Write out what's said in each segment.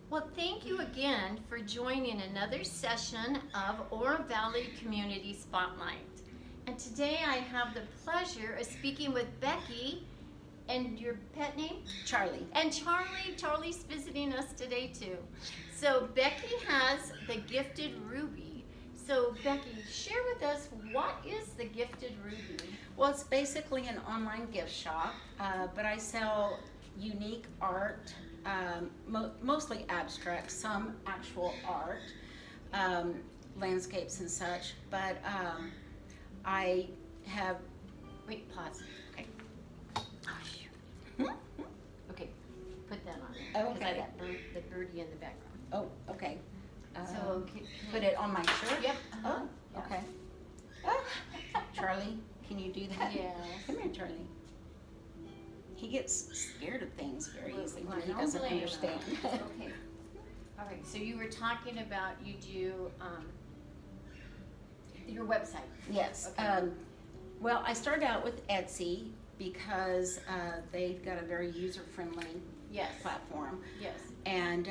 Well, thank you again for joining another session of Oro Valley Community Spotlight. And today I have the pleasure of speaking with Becky and your pet name? Charlie. And Charlie. Charlie's visiting us today too. So Becky has the Gifted Ruby. So Becky, share with us, what is the Gifted Ruby? Well, it's basically an online gift shop, but I sell unique art, mostly abstract, some actual art, landscapes and such, but I have... Wait, pause. Okay. Okay, put that on there. Okay. Because I got the birdie in the background. Oh, okay. So Put it on my shirt? Yep. Oh, okay. Charlie, can you do that? Yes. Come here, Charlie. He gets scared of things very easily when he Don't doesn't blame him. understand. Okay. All right. So you were talking about you do your website. Yes. Okay. Well, I started out with Etsy because they've got a very user-friendly Yes. platform. Yes. And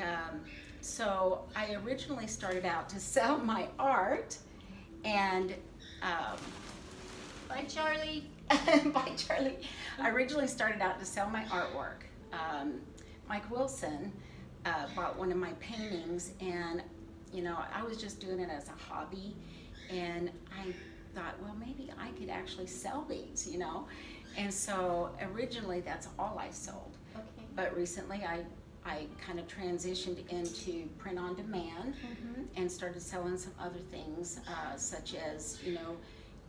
so I originally started out to sell my art, and Bye, Charlie. by Charlie, I originally started out to sell my artwork. Mike Wilson bought one of my paintings, and you know, I was just doing it as a hobby, and I thought, well, maybe I could actually sell these, you know. And so originally that's all I sold. Okay. But recently I kind of transitioned into print on demand and started selling some other things, such as, you know,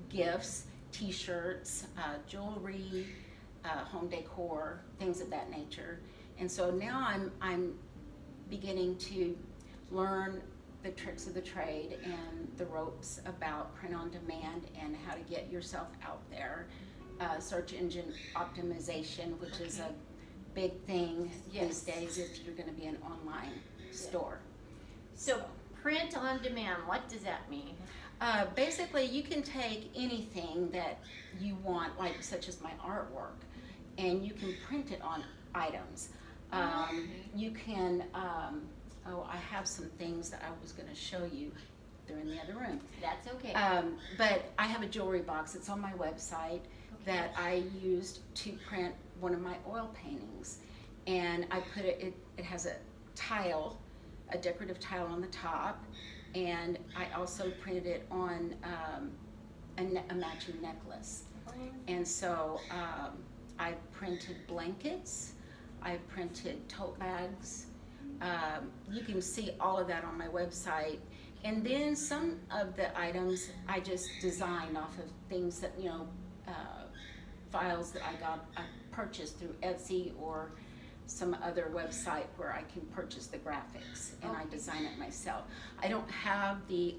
gifts, t-shirts, jewelry, home decor, things of that nature. And so now I'm beginning to learn the tricks of the trade and the ropes about print on demand and how to get yourself out there. Search engine optimization, which is a big thing these days if you're going to be an online store. So print on demand, what does that mean? Basically, you can take anything that you want, like such as my artwork, and you can print it on items. You can, I have some things that I was going to show you. They're in the other room. That's okay. But I have a jewelry box. It's on my website that I used to print one of my oil paintings, and I put it has a tile, a decorative tile on the top, and I also printed it on a matching necklace. And so I printed blankets, I printed tote bags. You can see all of that on my website. And then some of the items I just designed off of things that, you know, files that I purchased through Etsy or some other website where I can purchase the graphics, and I design it myself. I don't have the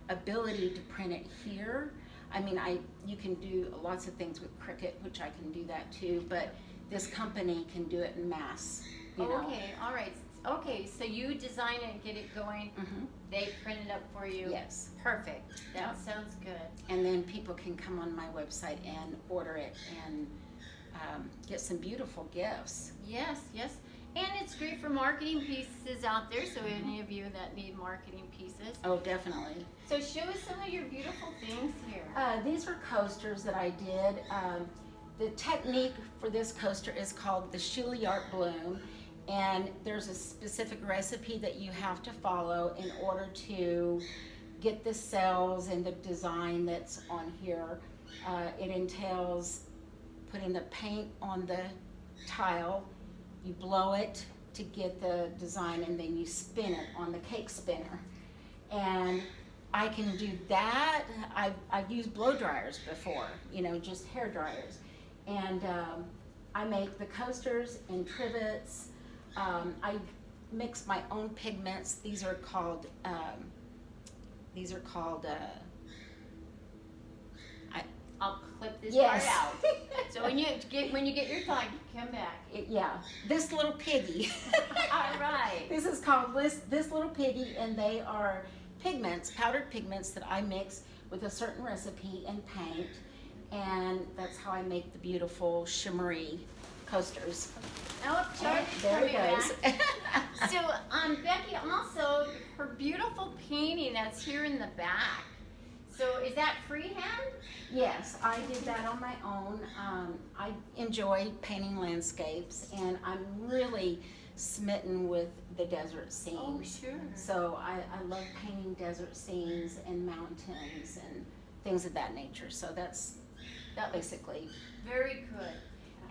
ability to print it here. I mean, you can do lots of things with Cricut, which I can do that too, but this company can do it in mass, you know. Okay, all right. Okay, so you design it and get it going. They print it up for you. Yes. Perfect. That sounds good. And then people can come on my website and order it and get some beautiful gifts. Yes, yes. And it's great for marketing pieces out there, so any of you that need marketing pieces. Oh, definitely. So show us some of your beautiful things here. These are coasters that I did. The technique for this coaster is called the Chili Art Bloom, and there's a specific recipe that you have to follow in order to get the cells and the design that's on here. It entails putting the paint on the tile, you blow it to get the design, and then you spin it on the cake spinner. And I can do that. I've used blow dryers before, you know, just hair dryers. And I make the coasters and trivets. I mix my own pigments. These are called I'll clip this Yes. part out. So when you get your thought, come back. This little piggy. All right. This is called this little piggy, and they are pigments, powdered pigments that I mix with a certain recipe and paint, and that's how I make the beautiful shimmery coasters. Oh, Charlie, There it coming goes. back. So, Becky, also, her beautiful painting that's here in the back. So, is that freehand? Yes, I did that on my own. I enjoy painting landscapes, and I'm really smitten with the desert scenes. Oh, sure. So I love painting desert scenes and mountains and things of that nature. So that's basically. Very good.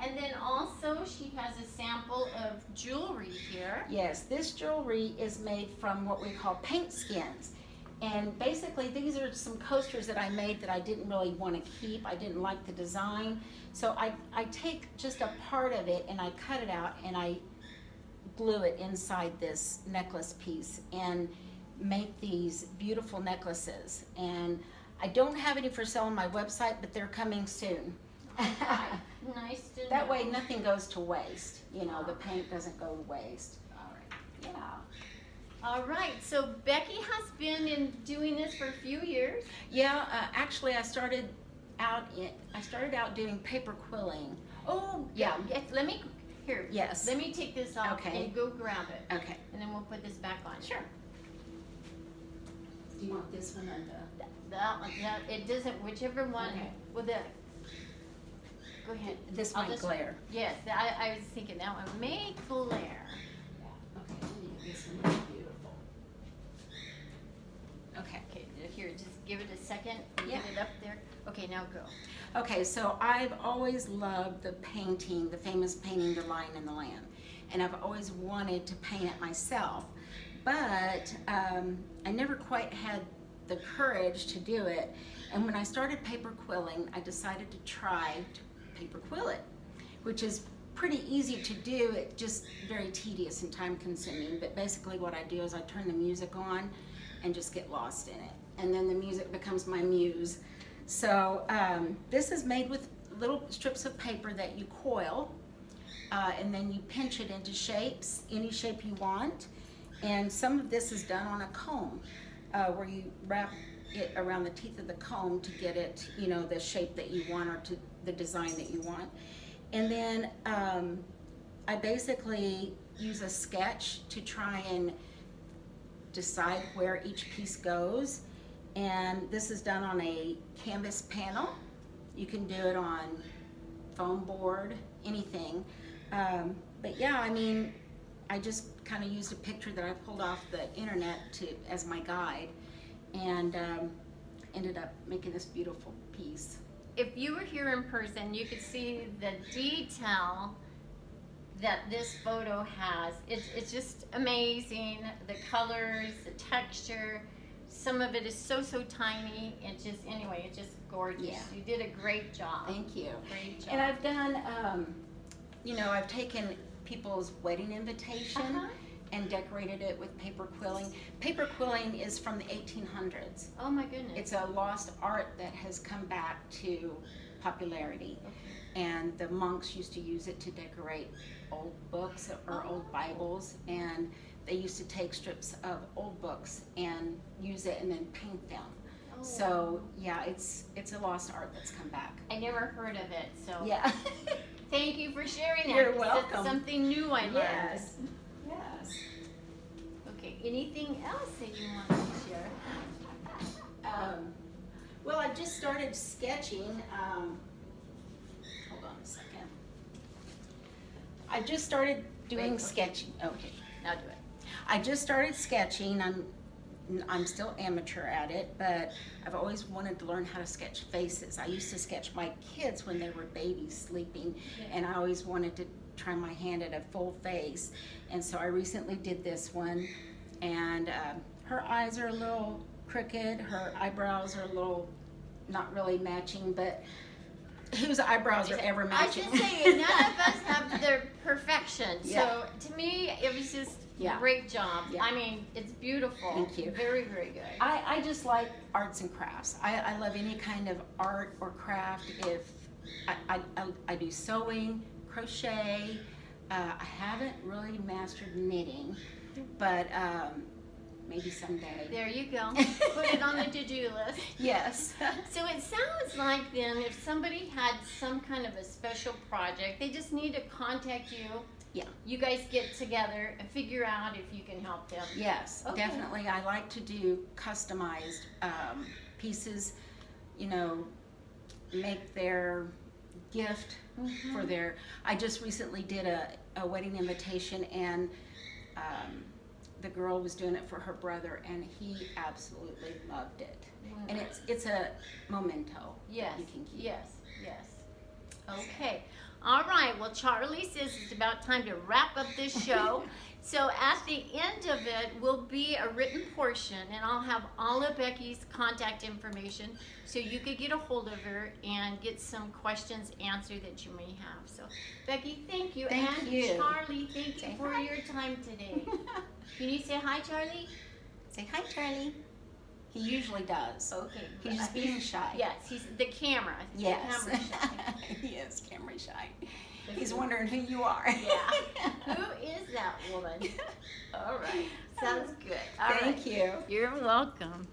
And then also she has a sample of jewelry here. Yes, this jewelry is made from what we call paint skins. And basically these are some coasters that I made that I didn't really want to keep. I didn't like the design. So I take just a part of it and I cut it out and I glue it inside this necklace piece and make these beautiful necklaces. And I don't have any for sale on my website, but they're coming soon. Nice to know. That way nothing goes to waste. You know, the paint doesn't go to waste. All right. Yeah. All right. So Becky has been doing this for a few years. Yeah, actually I started out doing paper quilling. Oh, Yeah. Yes, let me here. Yes. Let me take this off Okay. and go grab it. Okay. And then we'll put this back on. Sure. Do you want this one or the? That one, yeah, it doesn't. Whichever one. Okay. Well, go ahead. This I'll might just- glare. Yes, I was thinking that one may glare. Okay, let me get this one. It's beautiful. Okay. Okay, here, just give it a second and Yeah. get it up there. Okay, now go. Okay, so I've always loved the painting, the famous painting, The Lion and the Lamb. And I've always wanted to paint it myself. But I never quite had the courage to do it. And when I started paper quilling, I decided to try to paper quill it, which is pretty easy to do. It's just very tedious and time consuming. But basically what I do is I turn the music on and just get lost in it. And then the music becomes my muse. So this is made with little strips of paper that you coil, and then you pinch it into shapes, any shape you want. And some of this is done on a comb, where you wrap it around the teeth of the comb to get it, you know, the shape that you want or to the design that you want. And then I basically use a sketch to try and decide where each piece goes. And this is done on a canvas panel. You can do it on foam board, anything. But yeah, I mean, I just kind of used a picture that I pulled off the internet as my guide, and ended up making this beautiful piece. If you were here in person, you could see the detail that this photo has. It's just amazing. The colors, the texture. Some of it is so tiny. It's just gorgeous. Yeah. You did a great job. Thank you. Great job. And I've done, you know, I've taken people's wedding invitation and decorated it with paper quilling. Paper quilling is from the 1800s. Oh my goodness. It's a lost art that has come back to popularity. Okay. And the monks used to use it to decorate old books or old Bibles, and they used to take strips of old books and use it and then paint them. Oh. So yeah, it's a lost art that's come back. I never heard of it, so Yeah. thank you for sharing that. You're 'cause welcome. That's something new I learned. Yes. Yes. Okay, anything else that you want to share? Well, I just started sketching. Hold on a second. I just started doing Wait, okay. sketching. Okay. Now do it. I just started sketching. I'm still amateur at it, but I've always wanted to learn how to sketch faces. I used to sketch my kids when they were babies sleeping, and I always wanted to try my hand at a full face. And so I recently did this one, and her eyes are a little crooked, her eyebrows are a little not really matching, but whose eyebrows are ever I matching? should say, none of us have their perfection. Yeah. So to me, it was just Yeah. a great job. Yeah. I mean, it's beautiful. Thank you. Very, very good. I just like arts and crafts. I love any kind of art or craft. If I do sewing, crochet. I haven't really mastered knitting, but maybe someday. There you go. Put it on the to-do list. Yes. So it sounds like then if somebody had some kind of a special project, they just need to contact you. Yeah. You guys get together and figure out if you can help them. Yes, Okay. definitely. I like to do customized pieces, you know, make their gift for their, I just recently did a wedding invitation, and the girl was doing it for her brother, and he absolutely loved it. And it's a memento. Yes, you can keep. yes, yes. Okay. All right. Well, Charlie says it's about time to wrap up this show. So at the end of it will be a written portion, and I'll have all of Becky's contact information so you could get a hold of her and get some questions answered that you may have. So, Becky, thank you. Thank and you. Charlie, thank you Say for hi. your time today. Can you say hi, Charlie? Say hi, Charlie. He usually does. Okay. He's just being shy. Yes, he's the camera. Yes. The camera shy. He is camera shy. He's wondering who you are. Yeah. Who is that woman? All right. Sounds good. All right. Thank you. You're welcome.